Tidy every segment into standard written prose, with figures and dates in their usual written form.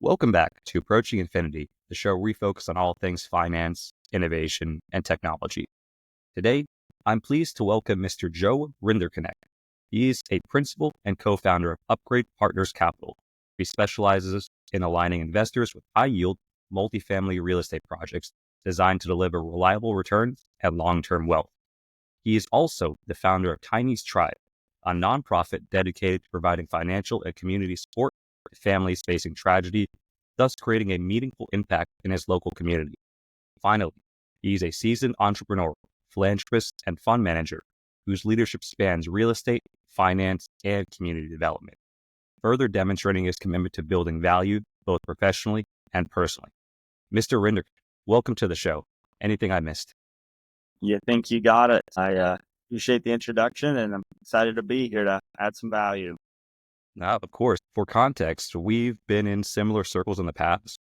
Welcome back to Approaching Infinity, the show where we focus on all things finance, innovation, and technology. Today, I'm pleased to welcome Mr. Joe Rinderknecht. He is a principal and co-founder of Upgrade Partners Capital. He specializes in aligning investors with high-yield, multifamily real estate projects designed to deliver reliable returns and long-term wealth. He is also the founder of Tainese Tribe, a nonprofit dedicated to providing financial and community support to families facing tragedy, thus creating a meaningful impact in his local community. Finally, he is a seasoned entrepreneur, philanthropist, and fund manager whose leadership spans real estate, finance, and community development, further demonstrating his commitment to building value both professionally and personally. Mr. Rinder, welcome to the show. Anything I missed? You think you got it. I appreciate the introduction, and I'm excited to be here to add some value. Now, of course, for context, we've been in similar circles in the past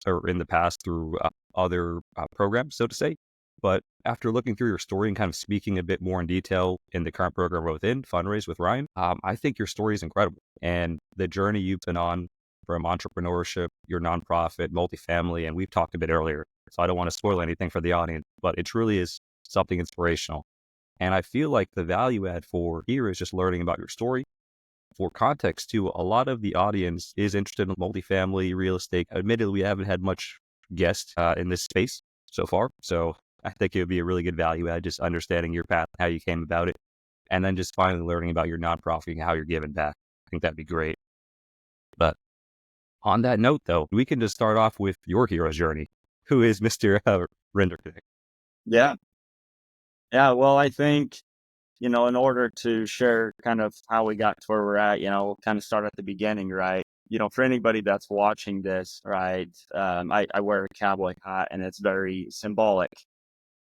through other programs, so to say. But after looking through your story and kind of speaking a bit more in detail in the current program we're within, Fundraise with Ryan, I think your story is incredible. And the journey you've been on from entrepreneurship, your nonprofit, multifamily, and we've talked a bit earlier, so I don't want to spoil anything for the audience, but it truly is something inspirational. And I feel like the value add for here is just learning about your story. For context too, a lot of the audience is interested in multifamily real estate. Admittedly, we haven't had much guests in this space so far. So I think it would be a really good value add, just understanding your path, how you came about it, and then just finally learning about your nonprofit and how you're giving back. I think that'd be great. But on that note, though, we can just start off with your hero's journey. Who is Mr. Rinderknecht? Yeah. Well, I think, in order to share kind of how we got to where we're at, we'll kind of start at the beginning, right? For anybody that's watching this, right, I wear a cowboy hat, and it's very symbolic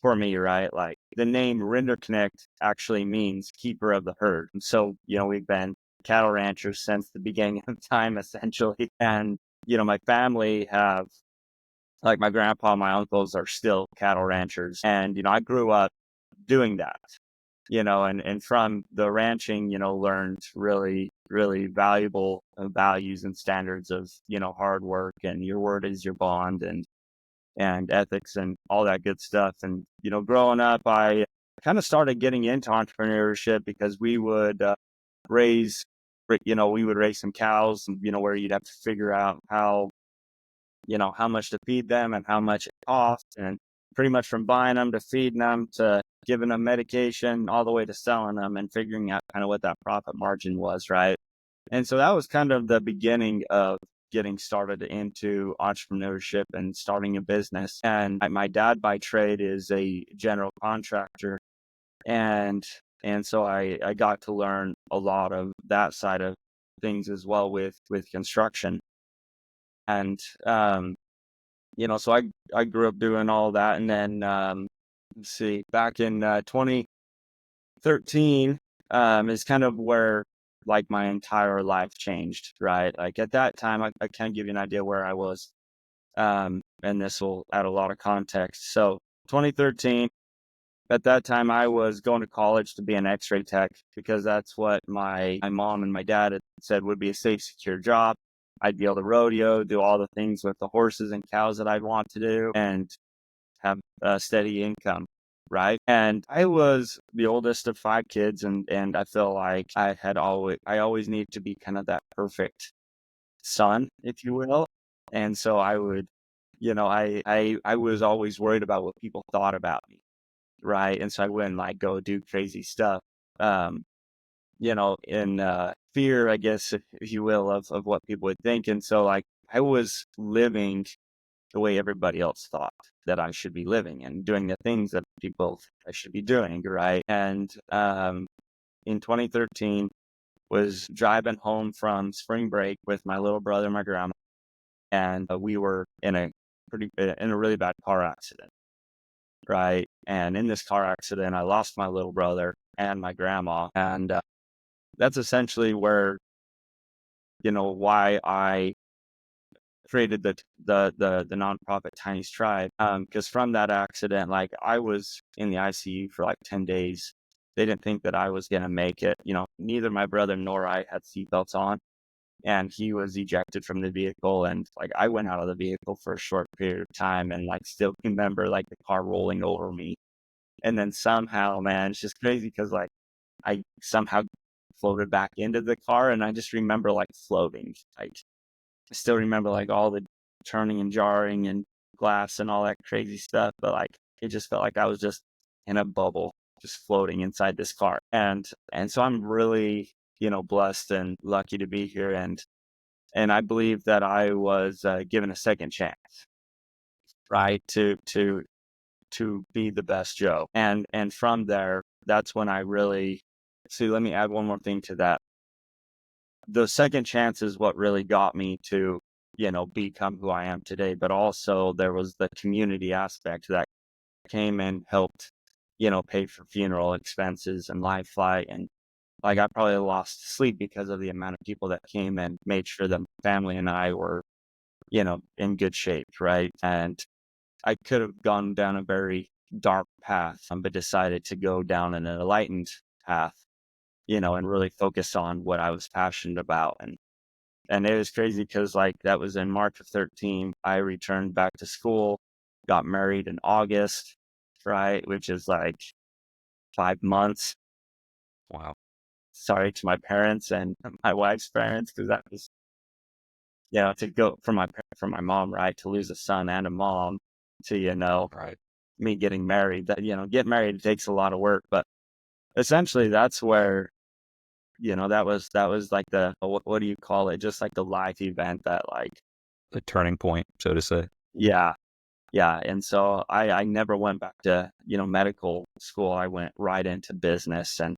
for me, right? Like the name Rinderknecht actually means keeper of the herd. And so, we've been cattle ranchers since the beginning of time, essentially. And, my family have, like my grandpa and my uncles are still cattle ranchers. And, I grew up doing that, and from the ranching, learned really, really valuable values and standards of, hard work, and your word is your bond, and ethics and all that good stuff. And, growing up, I kind of started getting into entrepreneurship because we would raise, we would raise some cows, where you'd have to figure out how much to feed them and how much it costs. And pretty much from buying them to feeding them to giving them medication all the way to selling them and figuring out kind of what that profit margin was, right? And so that was kind of the beginning of getting started into entrepreneurship and starting a business. And my dad by trade is a general contractor. And so I got to learn a lot of that side of things as well with construction. And, so I grew up doing all that. And then, let's see, back in 2013 is kind of where like my entire life changed, right? Like at that time, I can't give you an idea where I was. And this will add a lot of context. So 2013, at that time, I was going to college to be an x-ray tech because that's what my mom and my dad had said would be a safe, secure job. I'd be able to rodeo, do all the things with the horses and cows that I'd want to do, and have a steady income, right? And I was the oldest of 5 kids, and I feel like I always needed to be kind of that perfect son, if you will. And so I would, I was always worried about what people thought about me, right? And so I wouldn't like go do crazy stuff, in fear, I guess, if you will, of what people would think. And so like I was living the way everybody else thought that I should be living and doing the things that people I should be doing, right? And in 2013 was driving home from spring break with my little brother and my grandma, and we were in a really bad car accident, right? And in this car accident, I lost my little brother and my grandma, and that's essentially where why I created the nonprofit Tainese Tribe. Because from that accident, like I was in the ICU for like 10 days. They didn't think that I was gonna make it. Neither my brother nor I had seatbelts on. and he was ejected from the vehicle. And like I went out of the vehicle for a short period of time and like still remember like the car rolling over me. And then somehow, man, it's just crazy because like I somehow floated back into the car and I just remember like floating. Like I still remember like all the turning and jarring and glass and all that crazy stuff, but like it just felt like I was just in a bubble, just floating inside this car. And so I'm really, blessed and lucky to be here. And I believe that I was given a second chance, right, to be the best Joe. And from there, that's when I really see. Let me add one more thing to that. The second chance is what really got me to, become who I am today. But also there was the community aspect that came and helped, pay for funeral expenses and life flight. And like I probably lost sleep because of the amount of people that came and made sure that family and I were, in good shape. Right. And I could have gone down a very dark path, but decided to go down an enlightened path, and really focus on what I was passionate about. And it was crazy because like that was in March of 13. I returned back to school, got married in August, right? Which is like 5 months. Wow. Sorry to my parents and my wife's parents, because that was, to go from my mom, right? To lose a son and a mom to, Right. me getting married. That, getting married takes a lot of work, but essentially that's where, that was like the, what do you call it? Just like the life event that like, The turning point, so to say. yeah. Yeah, and so I never went back to, medical school. I went right into business and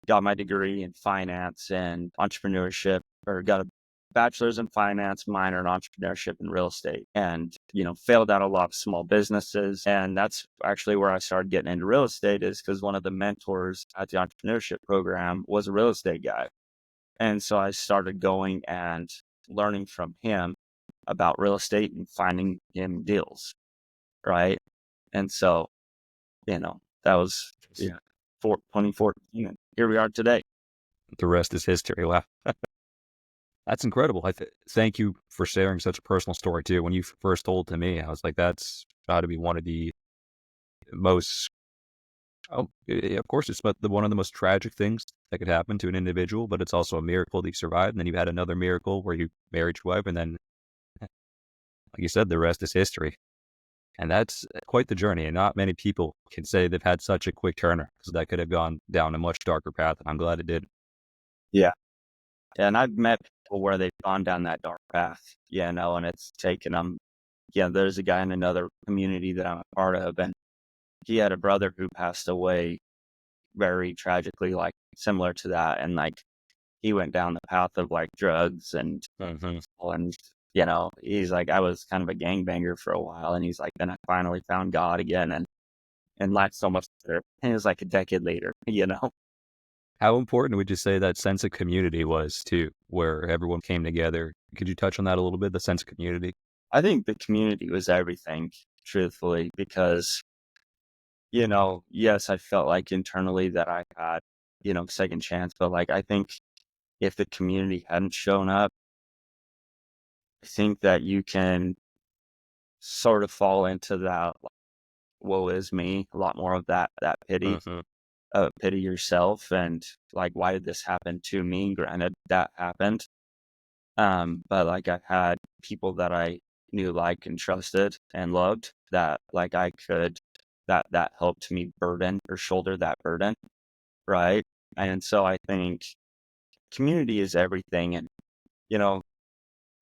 got my degree in finance and entrepreneurship, or got a bachelor's in finance, minor in entrepreneurship and real estate, and, failed out a lot of small businesses. And that's actually where I started getting into real estate, is because one of the mentors at the entrepreneurship program was a real estate guy. And so I started going and learning from him about real estate and finding him deals. Right. And so, that was, yeah, 2014. And here we are today. The rest is history. Wow. That's incredible. Thank you for sharing such a personal story too. When you first told to me, I was like, that's got to be one of the most, of course, it's but one of the most tragic things that could happen to an individual, but it's also a miracle that you survived. And then you had another miracle where you married your wife. And then, like you said, the rest is history. And that's quite the journey. And not many people can say they've had such a quick turner, because that could have gone down a much darker path. And I'm glad it did. Yeah. And I've met people where they've gone down that dark path, and it's taken them. Yeah. There's a guy in another community that I'm a part of, and he had a brother who passed away very tragically, like similar to that. And like he went down the path of like drugs Hmm. and, he's like, I was kind of a gangbanger for a while. And he's like, then I finally found God again. And life's so much better. And it was like a decade later, How important would you say that sense of community was too, where everyone came together? Could you touch on that a little bit, the sense of community? I think the community was everything, truthfully, because, yes, I felt like internally that I had, second chance, but like, I think if the community hadn't shown up, I think that you can sort of fall into that, like, woe is me, a lot more of that pity, Hmm. pity yourself. And like, why did this happen to me? Granted, that happened. But like I had people that I knew, like, and trusted and loved, that like I could, that helped me burden or shoulder that burden. Right. And so I think community is everything. And, you know,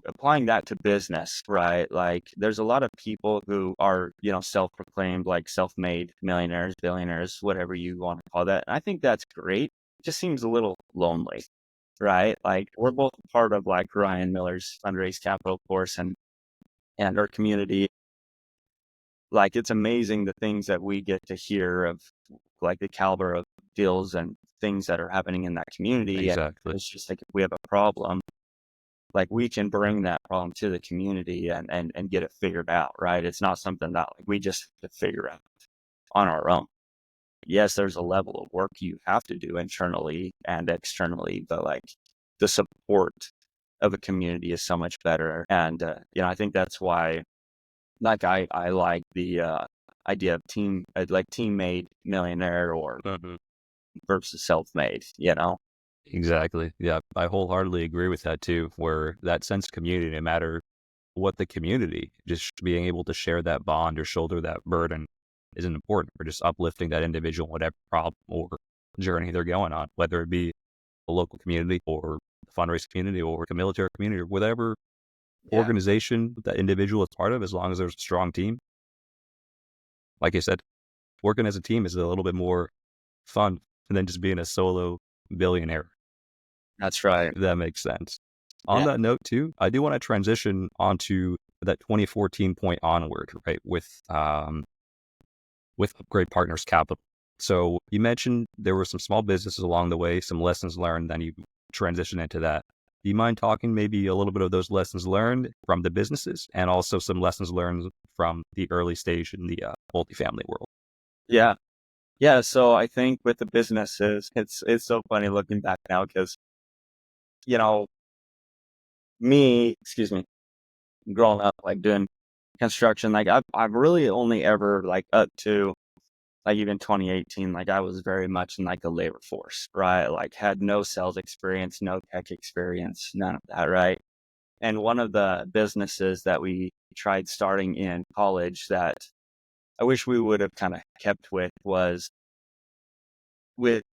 applying that to business, right? Like there's a lot of people who are, self-proclaimed like self-made millionaires, billionaires, whatever you want to call that. And I think that's great. It just seems a little lonely, right? Like we're both part of like Ryan Miller's fundraise capital course and our community. Like it's amazing the things that we get to hear of, like the caliber of deals and things that are happening in that community. And Exactly. it's just like if we have a problem, like we can bring that problem to the community and get it figured out, right? It's not something that like we just have to figure out on our own. Yes, there's a level of work you have to do internally and externally, but like the support of a community is so much better. And, I think that's why, like, I like the idea of team-made millionaire or Mhm. versus self-made. Exactly. Yeah, I wholeheartedly agree with that too, where that sense of community, no matter what the community, just being able to share that bond or shoulder that burden isn't important, or just uplifting that individual, whatever problem or journey they're going on, whether it be a local community or a fundraising community or a military community or whatever Yeah, organization that individual is part of, as long as there's a strong team. Like I said, working as a team is a little bit more fun than just being a solo billionaire, that's right. if that makes sense. On Yeah. that note too, I do want to transition onto that 2014 point onward, right? With Upgrade Partners Capital. So you mentioned there were some small businesses along the way, some lessons learned, then you transition into that. Do you mind talking maybe a little bit of those lessons learned from the businesses and also some lessons learned from the early stage in the multifamily world? Yeah. Yeah. So I think with the businesses, it's so funny looking back now because, you know, excuse me, growing up, like doing construction, like I've really only ever like up to like even 2018, like I was very much in like the labor force, right? Like had no sales experience, no tech experience, none of that, right? And one of the businesses that we tried starting in college that I wish we would have kind of kept with was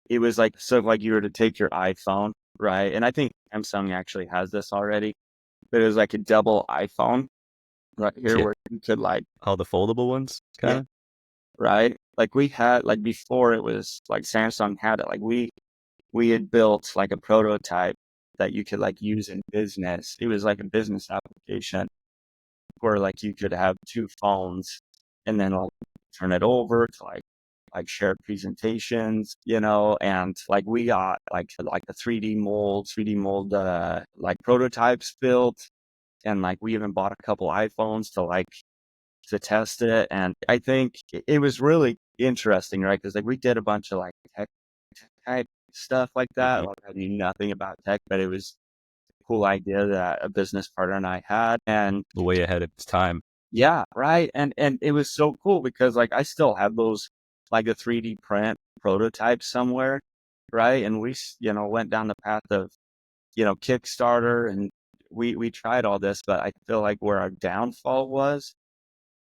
it was like, so like you were to take your iPhone, right? And I think Samsung actually has this already, but it was like a double iPhone right here Yeah. where you could like, All the foldable ones, kind yeah, of? right? Like we had like before it was like Samsung had it, like we had built like a prototype that you could like use in business. It was like a business application where like you could have two phones and then like turn it over to like share presentations, and like we got like the 3D mold like prototypes built, and like we even bought a couple iPhones to test it. And I think it was really interesting, right? Because like we did a bunch of like tech type stuff like that. Hmm. Like I knew nothing about tech, but it was a cool idea that a business partner and I had. And Way ahead of its time. yeah, right. And it was so cool because like I still have those like a 3D print prototype somewhere, right? And we went down the path of Kickstarter, and we tried all this, but I feel like where our downfall was,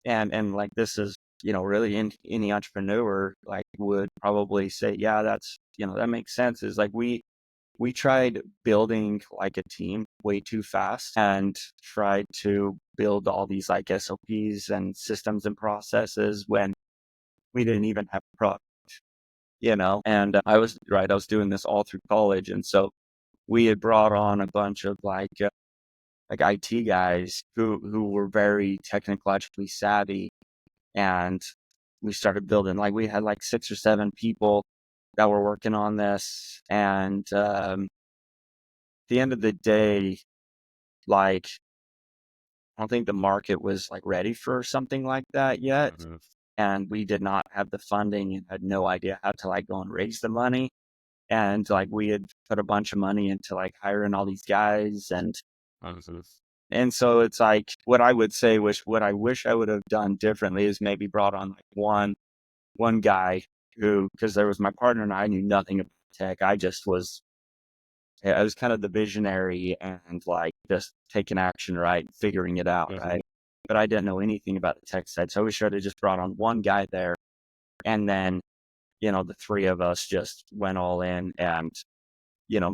and like this is really any entrepreneur like would probably say, yeah, that's that makes sense, is like we tried building like a team way too fast and tried to build all these like SOPs and systems and processes when we didn't even have a product. And I was doing this all through college, and so we had brought on a bunch of like IT guys who were very technologically savvy, and we started building, like we had like 6 or 7 people that were working on this. And at the end of the day, like I don't think the market was like ready for something like that yet. Hmm. And we did not have the funding and had no idea how to like go and raise the money. And like we had put a bunch of money into like hiring all these guys, and so it's like what I would say, what I wish I would have done differently is maybe brought on like one guy who, because there was my partner and I knew nothing about tech. I was kind of the visionary and like just taking action, right? Figuring it out, Hmm. right? But I didn't know anything about the tech side. So we should have just brought on one guy there. And then, the three of us just went all in and,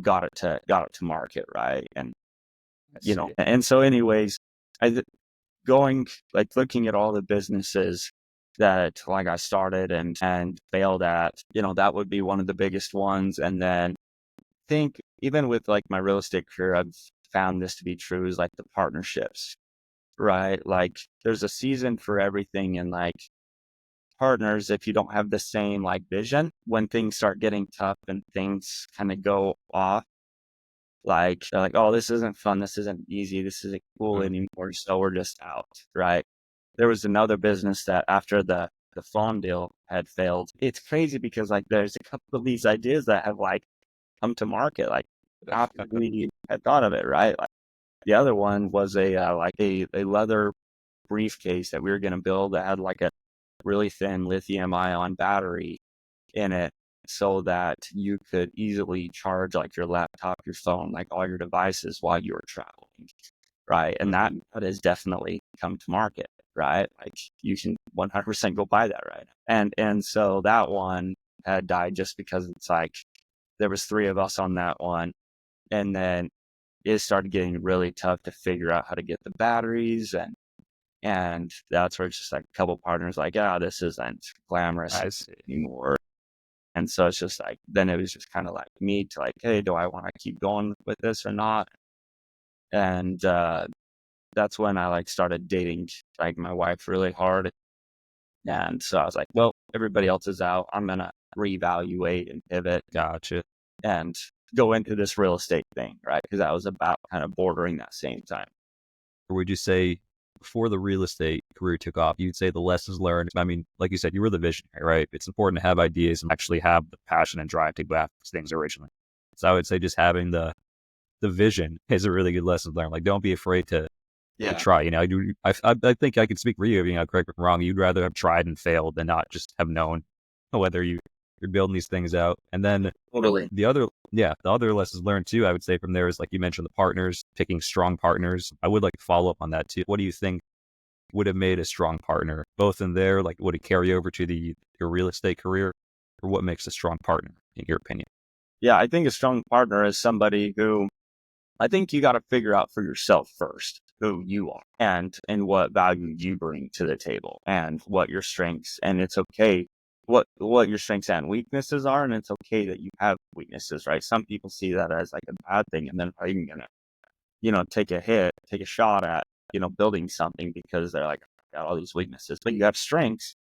got it to market. Right. And, I see. and so anyways, I, th- going, like looking at all the businesses that like I started and failed at, that would be one of the biggest ones. And then think even with like my real estate career, I've found this to be true, is like the partnerships, right? Like there's a season for everything. And like partners, if you don't have the same like vision, when things start getting tough and things kind of go off, like they're like, oh, this isn't fun. This isn't easy. This isn't cool Mhm. anymore. So we're just out, right? There was another business that after the phone deal had failed, it's crazy because like there's a couple of these ideas that have like come to market, like after we had thought of it, right? Like The other one was a leather briefcase that we were going to build that had like a really thin lithium ion battery in it so that you could easily charge like your laptop, your phone, like all your devices while you were traveling. Right. And that has definitely come to market. Right. Like you can 100% go buy that right now. And so that one had died just because it's like there was three of us on that one. And then it started getting really tough to figure out how to get the batteries and that's where it's just like a couple partners like, yeah, this isn't glamorous I see. anymore. And so it's just like, then it was just kind of like me to like, hey, do I want to keep going with this or not? And that's when I like started dating like my wife really hard. And so I was like, well, everybody else is out. I'm going to reevaluate and pivot Gotcha. and go into this real estate thing, right? Because I was about kind of bordering that same time. Or would you say before the real estate career took off, you'd say the lessons learned? I mean, like you said, you were the visionary, right? It's important to have ideas and actually have the passion and drive to go after these things originally. So I would say just having the vision is a really good lesson learned. Like, don't be afraid to Yeah. try. I think I can speak for you. Correct me if I'm wrong. You'd rather have tried and failed than not just have known whether you're building these things out. And then Totally. the other lessons learned too, I would say from there is like you mentioned the partners, picking strong partners. I would like to follow up on that too. What do you think would have made a strong partner, both in there, like would it carry over to your real estate career, or what makes a strong partner in your opinion? Yeah. I think a strong partner is somebody who I think you got to figure out for yourself first who you are and what value you bring to the table and what your strengths and it's okay what your strengths and weaknesses are and it's okay that you have weaknesses, right? Some people see that as like a bad thing and then are even gonna, take a shot at, building something because they're like, I got all these weaknesses. But you have strengths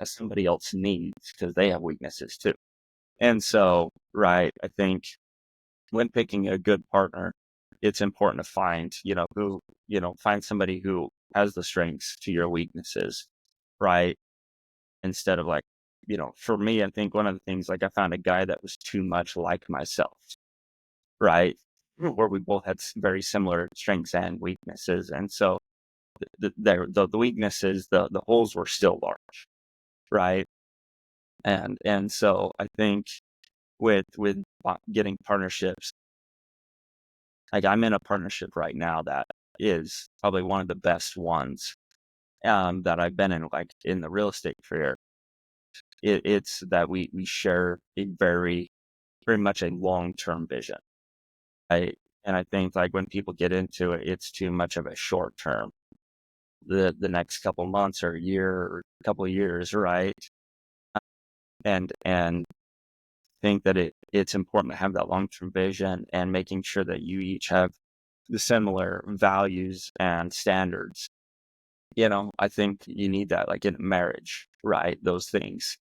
that somebody else needs because they have weaknesses too. And so, right, I think when picking a good partner, it's important to find, find somebody who has the strengths to your weaknesses, right? Instead of like, for me, I think one of the things, like I found a guy that was too much like myself, right? Where we both had very similar strengths and weaknesses. And so the weaknesses, the holes were still large, right? And so I think with getting partnerships, like I'm in a partnership right now that is probably one of the best ones that I've been in, like in the real estate career. It's that we share a very much a long term vision. And I think like when people get into it, it's too much of a short term. The next couple months or a year or a couple of years, right? And think that it's important to have that long term vision and making sure that you each have the similar values and standards. I think you need that like in a marriage, right? Those things.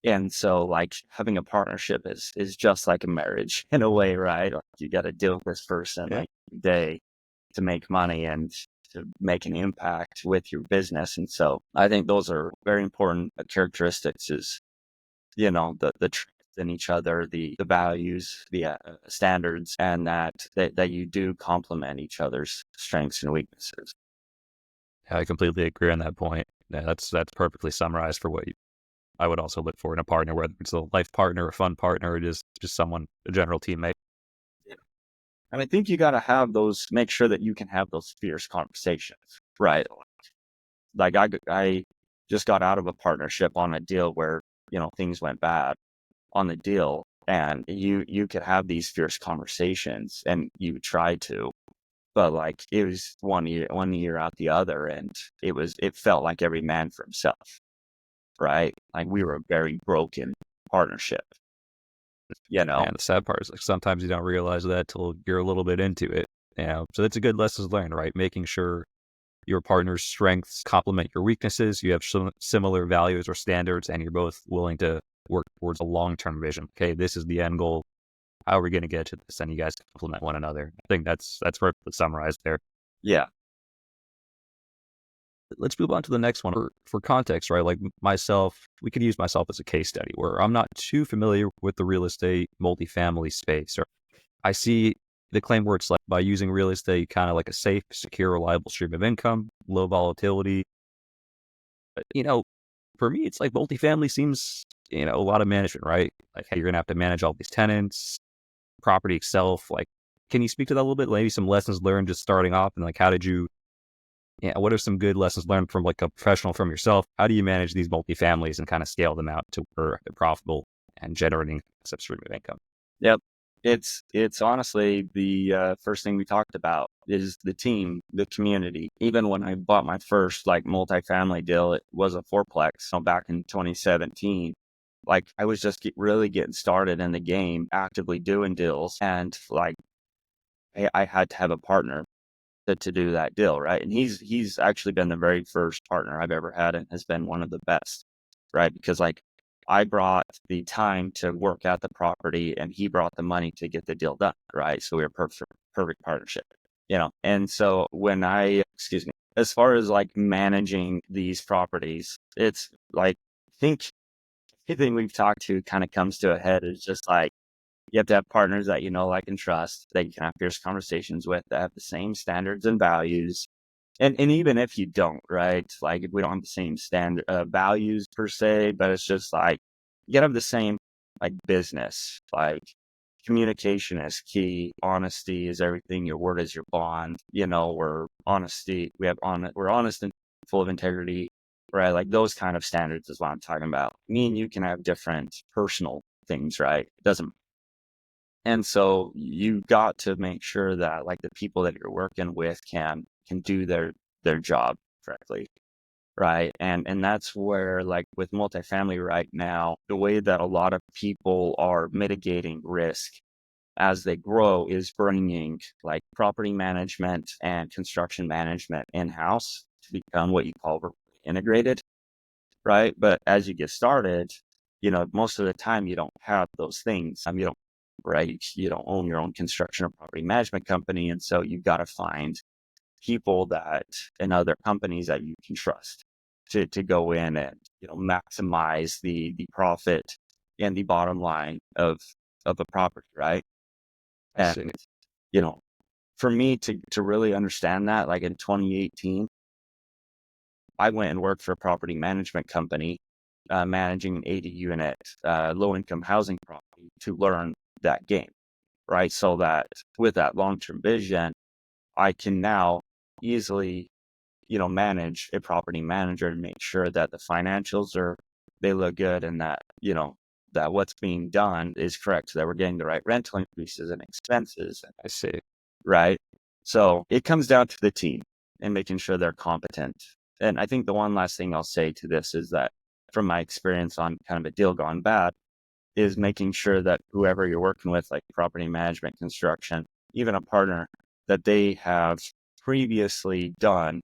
And so like having a partnership is just like a marriage in a way, right? Like you got to deal with this person Yeah. like every day to make money and to make an impact with your business. And so I think those are very important characteristics is, the trust in each other, the values, the standards, and that you do complement each other's strengths and weaknesses. I completely agree on that point. Yeah, that's perfectly summarized for what I would also look for in a partner, whether it's a life partner, a fun partner, or just someone, a general teammate. And I think you got to have those, make sure that you can have those fierce conversations, right? Like I just got out of a partnership on a deal where, things went bad on the deal and you could have these fierce conversations and you try to, but like it was one year out the other and it felt like every man for himself, right? Like we were a very broken partnership, you know? And the sad part is like sometimes you don't realize that till you're a little bit into it. So that's a good lesson learned, right? Making sure your partner's strengths complement your weaknesses. You have some similar values or standards, and you're both willing to work towards a long-term vision. Okay, this is the end goal. How are we going to get to this? And you guys complement one another. I think that's perfectly summarized there. Yeah. Let's move on to the next one. For context, right? Like myself, we could use myself as a case study where I'm not too familiar with the real estate multifamily space. Or I see the claim where it's like by using real estate, kind of like a safe, secure, reliable stream of income, low volatility. But, for me, it's like multifamily seems, a lot of management, right? Like, hey, you're going to have to manage all these tenants, property itself. Like, can you speak to that a little bit? Maybe some lessons learned just starting off, and like, what are some good lessons learned from like a professional from yourself? How do you manage these multifamilies and kind of scale them out to where they're profitable and generating some stream of income? Yep. It's honestly the first thing we talked about is the team, the community. Even when I bought my first like multifamily deal, it was a fourplex back in 2017. Like I was just really getting started in the game, actively doing deals, and like I had to have a partner to do that deal, right? And he's actually been the very first partner I've ever had and has been one of the best, right? Because like I brought the time to work at the property and he brought the money to get the deal done, right? So we were perfect partnership, And so excuse me, as far as like managing these properties, it's like I think anything we've talked to kind of comes to a head is just like you have to have partners that you know, like, and trust, that you can have fierce conversations with, that have the same standards and values. And even if you don't, right? Like if we don't have the same standard values per se, but it's just like you gotta have the same like business. Like communication is key. Honesty is everything. Your word is your bond. We're honest and full of integrity, right? Like those kind of standards is what I'm talking about. Me and you can have different personal things, right? It doesn't. And so you got to make sure that like the people that you're working with can do their job correctly, right? And that's where like with multifamily right now, the way that a lot of people are mitigating risk as they grow is bringing like property management and construction management in-house to become what you call integrated, right? But as you get started, most of the time you don't have those things. You don't, right? You don't own your own construction or property management company. And so you've got to find people and other companies that you can trust to go in and, maximize the profit and the bottom line of a property, right? I see. And, you know, for me to really understand that, like in 2018, I went and worked for a property management company, managing an 80 unit low income housing property to learn that game, right? So that with that long term vision, I can now easily, manage a property manager and make sure that the financials they look good and that, that what's being done is correct, so that we're getting the right rental increases and expenses, I see. right? So it comes down to the team and making sure they're competent. And I think the one last thing I'll say to this is that from my experience on kind of a deal gone bad is making sure that whoever you're working with, like property management, construction, even a partner, that they have previously done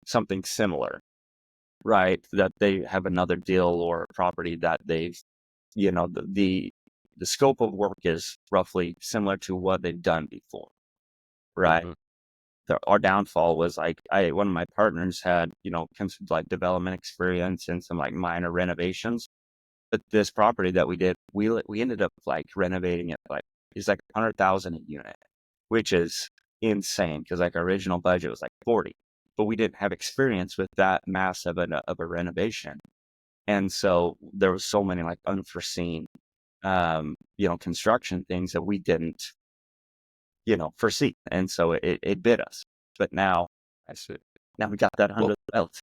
something similar, right? That they have another deal or property that they've, the scope of work is roughly similar to what they've done before, right? Mhm. Our downfall was like one of my partners had, like development experience and some like minor renovations. But this property that we did, we ended up like renovating it like it's like 100,000 a unit, which is insane because like our original budget was like 40, but we didn't have experience with that mass of a renovation, and so there was so many like unforeseen, construction things that we didn't, foresee, and so it bit us. But I see. now we got that Well, 100 else.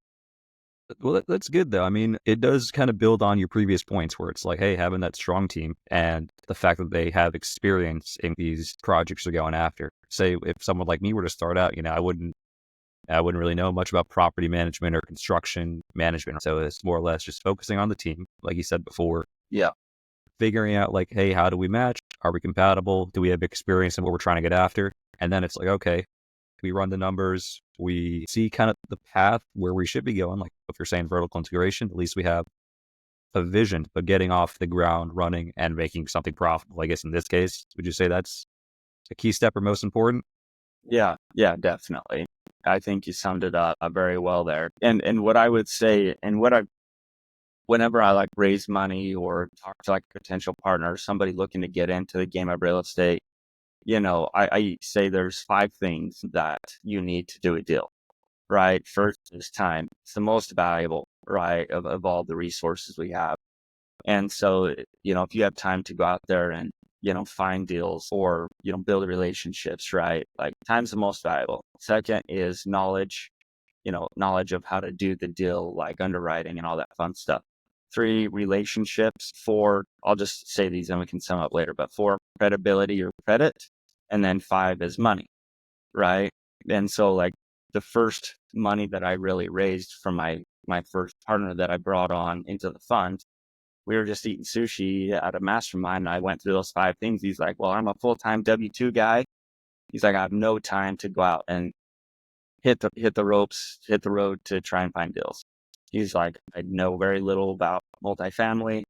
that's good though. I mean, it does kind of build on your previous points where it's like, hey, having that strong team and the fact that they have experience in these projects you're going after. Say if someone like me were to start out, I wouldn't really know much about property management or construction management. So it's more or less just focusing on the team, like you said before, Yeah, figuring out like, hey, how do we match? Are we compatible? Do we have experience in what we're trying to get after? And then it's like, okay, we run the numbers, we see kind of the path where we should be going. Like if you're saying vertical integration, at least we have a vision, but getting off the ground running and making something profitable. I guess in this case, would you say that's a key step or most important? yeah, definitely. I think you summed it up very well there. And what I would say, and whenever I like raise money or talk to like a potential partner, somebody looking to get into the game of real estate, I say there's 5 things that you need to do a deal, right? First is time. It's the most valuable, right, of all the resources we have. And so, if you have time to go out there and, find deals or, build relationships, right? Like time's the most valuable. Second is knowledge, knowledge of how to do the deal, like underwriting and all that fun stuff. 3, relationships. 4, I'll just say these and we can sum up later, but 4, credibility or credit. And then 5 is money, right? And so like the first money that I really raised from my first partner that I brought on into the fund, we were just eating sushi at a mastermind. And I went through those 5 things. He's like, well, I'm a full-time W-2 guy. He's like, I have no time to go out and hit the ropes, hit the road to try and find deals. He's like, I know very little about multifamily.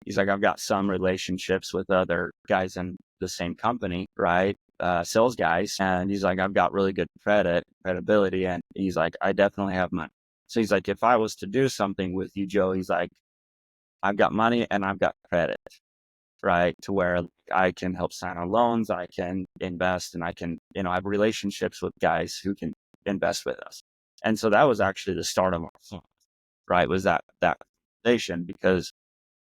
He's like, I've got some relationships with other guys in the same company, right? Sales guys. And he's like, I've got really good credibility. And he's like, I definitely have money. So he's like, if I was to do something with you, Joe, he's like, I've got money and I've got credit, right? To where I can help sign on loans, I can invest, and I can, have relationships with guys who can invest with us. And so that was actually the start of our fund, right? Was that foundation, because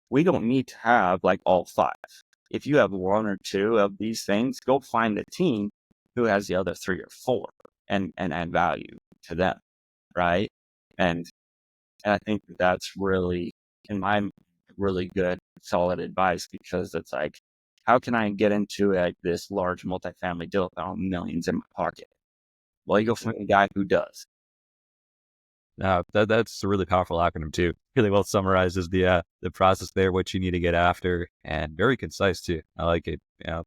we don't need to have like all 5. If you have 1 or 2 of these things, go find a team who has the other 3 or 4 and add value to them, right? And I think that's really, in my really good, solid advice, because it's like, how can I get into this large multifamily deal without millions in my pocket? Well, you go find a guy who does. That's a really powerful acronym too. Really well summarizes the process there, what you need to get after, and very concise too. I like it. Yeah,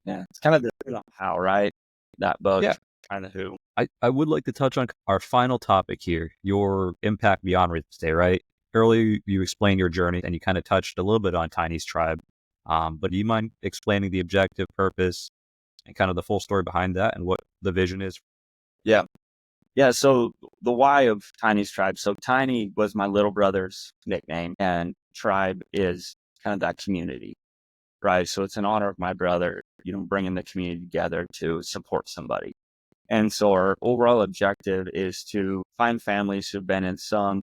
it's kind of the how, right? That bug, Yeah. kind of who. I would like to touch on our final topic here, your impact beyond real estate, right? Earlier, you explained your journey and you kind of touched a little bit on Tainese Tribe. But do you mind explaining the objective, purpose, and kind of the full story behind that and what the vision is? Yeah. Yeah. So the why of Tainese Tribe. So Tiny was my little brother's nickname, and Tribe is kind of that community, right? So it's in honor of my brother, bringing the community together to support somebody. And so our overall objective is to find families who've been in some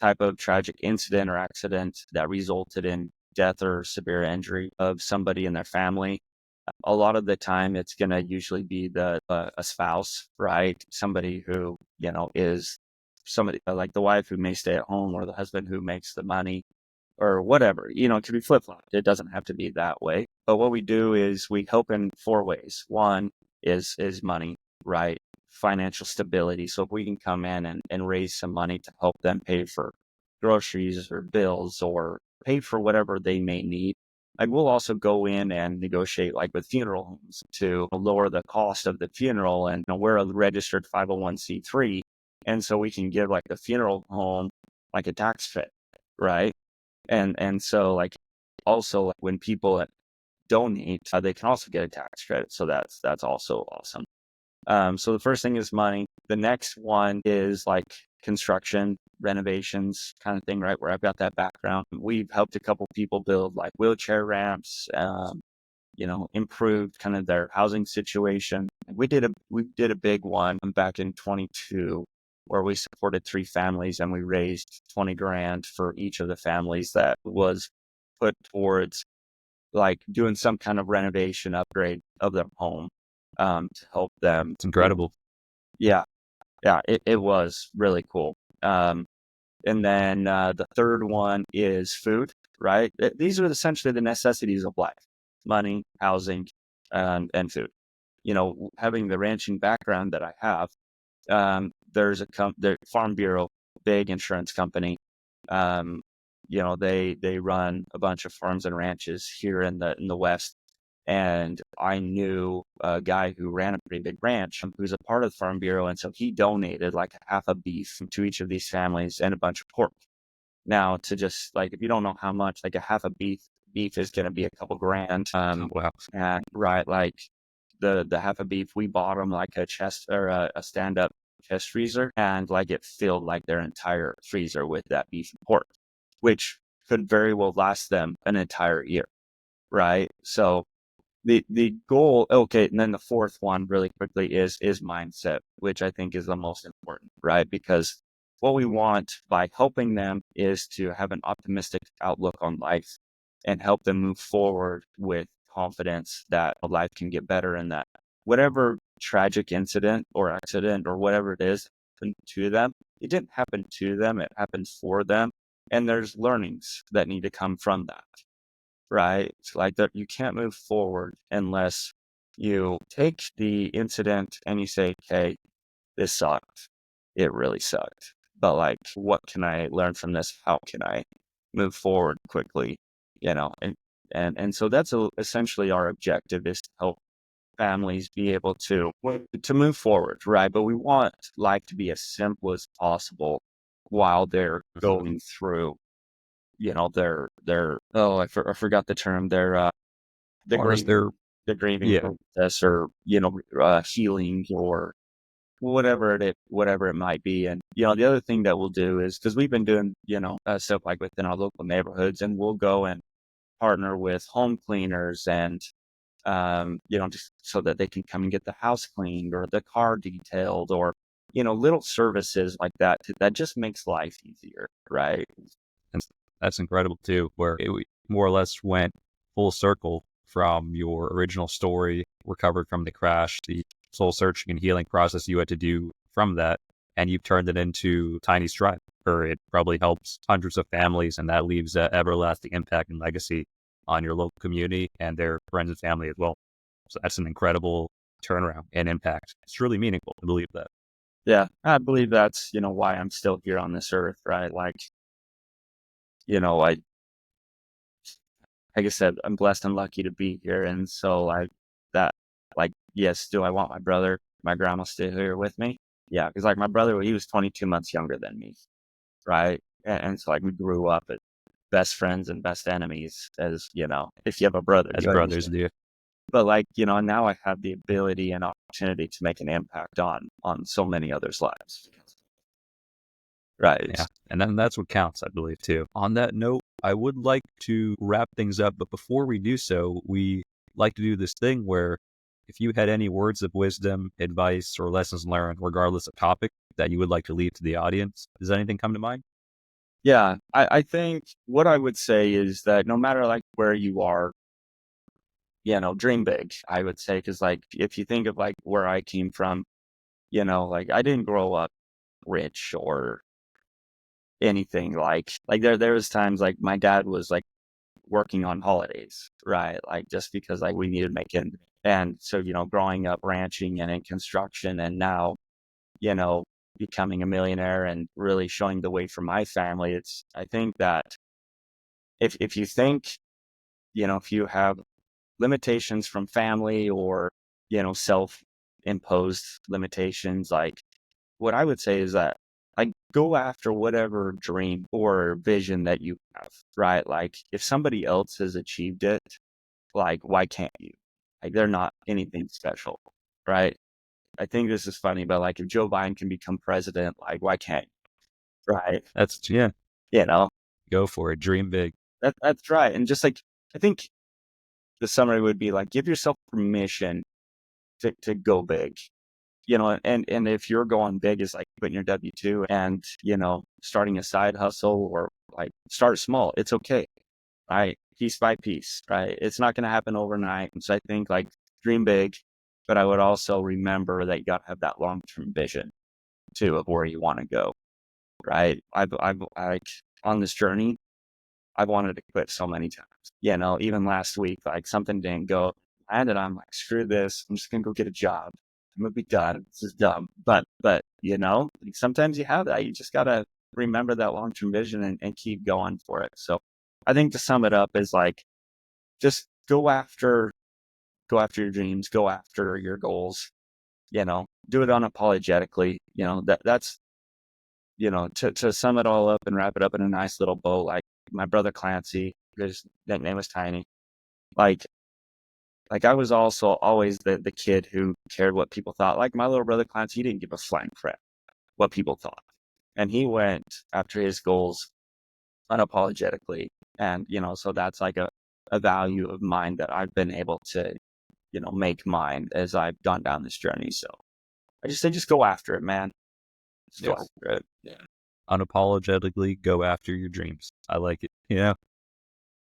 type of tragic incident or accident that resulted in death or severe injury of somebody in their family. A lot of the time, it's going to usually be a spouse, right? Somebody who, is somebody like the wife who may stay at home, or the husband who makes the money, or whatever. It could be flip-flopped. It doesn't have to be that way. But what we do is we help in 4 ways. One is money, right? Financial stability. So if we can come in and raise some money to help them pay for groceries or bills or pay for whatever they may need. Like we'll also go in and negotiate like with funeral homes to lower the cost of the funeral. And we're a registered 501c3. And so we can give like the funeral home like a tax credit, right? And so like also like, when people donate, they can also get a tax credit. So that's also awesome. So the first thing is money. The next one is like construction, renovations kind of thing, right? Where I've got that background. We've helped a couple people build like wheelchair ramps, improved kind of their housing situation. We did a big one back in 22 where we supported 3 families and we raised 20 grand for each of the families that was put towards like doing some kind of renovation upgrade of their home, to help them. It's incredible. Yeah, it was really cool. And then the third one is food, right? These are essentially the necessities of life: money, housing, and food. Having the ranching background that I have, there's the Farm Bureau, big insurance company. They run a bunch of farms and ranches here in the West. And I knew a guy who ran a pretty big ranch who's a part of the Farm Bureau. And so he donated like half a beef to each of these families and a bunch of pork. Now, to just like, if you don't know how much, like a half a beef is going to be a couple grand. Wow. And right, like the half a beef, we bought them like a chest or a stand up chest freezer, and like it filled like their entire freezer with that beef and pork, which could very well last them an entire year. Right. So the goal, okay, and then the fourth one really quickly is mindset, which I think is the most important, right? Because what we want by helping them is to have an optimistic outlook on life and help them move forward with confidence that life can get better and that whatever tragic incident or accident or whatever it is happened to them, it didn't happen to them, it happened for them. And there's learnings that need to come from that, right? Like that, you can't move forward unless you take the incident and you say, "Okay, this sucked. It really sucked. But like, what can I learn from this? How can I move forward quickly?" You know, and so that's essentially our objective is to help families be able to move forward, right? But we want life to be as simple as possible while they're Mhm. going through, their oh, I forgot the term, the Or is there, grieving, the grieving yeah, process, or healing, or whatever it might be. And the other thing that we'll do is, because we've been doing stuff like within our local neighborhoods, and we'll go and partner with home cleaners and just so that they can come and get the house cleaned or the car detailed, or little services like that that just makes life easier, right? and that's incredible too, where it more or less went full circle from your original story, recovered from the crash, the soul searching and healing process you had to do from that, and you've turned it into Tainese Tribe, where it probably helps hundreds of families, and that leaves an everlasting impact and legacy on your local community and their friends and family as well. So that's an incredible turnaround and impact. It's really meaningful to believe that. Yeah, I believe that's why I'm still here on this earth, right? I like I said, I'm blessed and lucky to be here. And so that, yes, do I want my brother, my grandma still here with me? Yeah. Cause like my brother, he was 22 months younger than me. Right. And so like we grew up as best friends and best enemies, as if you have a brother, As you brothers understand. do. But now I have the ability and opportunity to make an impact on so many others' lives. Right. Yeah. And then that's what counts, I believe, too. On that note, I would like to wrap things up, but before we do so, we like to do this thing where if you had any words of wisdom, advice, or lessons learned, regardless of topic, that you would like to leave to the audience, does anything come to mind? Yeah. I think what I would say is that no matter like where you are, dream big, I would say. Cause like, if you think of like where I came from, like I didn't grow up rich or anything. Like there was times like my dad was like working on holidays, right? Like just because like we needed to make it. And so, growing up ranching and in construction, and now, you know, becoming a millionaire and really showing the way for my family, I think that if you think, if you have limitations from family or, self imposed limitations, like what I would say is that, like, go after whatever dream or vision that you have, right? Like if somebody else has achieved it, like, why can't you? Like, they're not anything special, right? I think this is funny, but like, if Joe Biden can become president, like, why can't you? Right? Yeah, You know, go for it. Dream big. that's right. And just like, I think the summary would be like, give yourself permission to go big, and if you're going big is like putting your W-2 and, starting a side hustle, or like start small. It's okay, right? Piece by piece, right? It's not going to happen overnight. And so I think like dream big, but I would also remember that you got to have that long-term vision too of where you want to go, right? I've like on this journey, I've wanted to quit so many times, even last week, like something didn't go. And then I'm like, screw this. I'm just going to go get a job. I'm going to be done. This is dumb. But, like sometimes you have that. You just got to remember that long-term vision and keep going for it. So I think to sum it up is like, just go after your dreams, go after your goals, do it unapologetically. That's, to sum it all up and wrap it up in a nice little bow, like my brother Clancy, his nickname was Tiny. Like, I was also always the kid who cared what people thought. Like my little brother Clancy, he didn't give a flying crap what people thought. And he went after his goals unapologetically. And, so that's like a value of mine that I've been able to make mine as I've gone down this journey. So I just say, just go after it, man. Just go Yes. after it. Yeah. Unapologetically go after your dreams. I like it.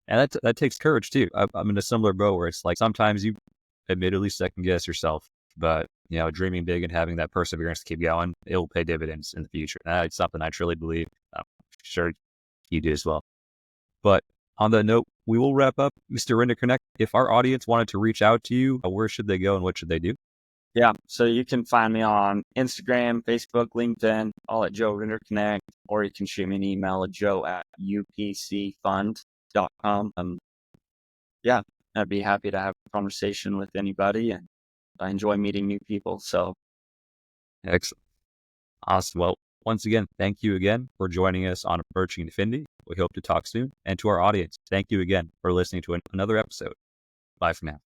And that takes courage too. I'm in a similar boat where it's like sometimes you admittedly second guess yourself, but dreaming big and having that perseverance to keep going, it will pay dividends in the future. And it's something I truly believe. I'm sure you do as well. But on that note, we will wrap up. Mr. Rinderknecht, if our audience wanted to reach out to you, where should they go and what should they do? Yeah. So you can find me on Instagram, Facebook, LinkedIn, all at Joe Rinderknecht, or you can shoot me an email at joe@upcfund.com. Yeah, I'd be happy to have a conversation with anybody, and I enjoy meeting new people. So Excellent. Awesome. Well, once again, thank you again for joining us on Approaching Infinity. We hope to talk soon. And to our audience, thank you again for listening to another episode. Bye for now.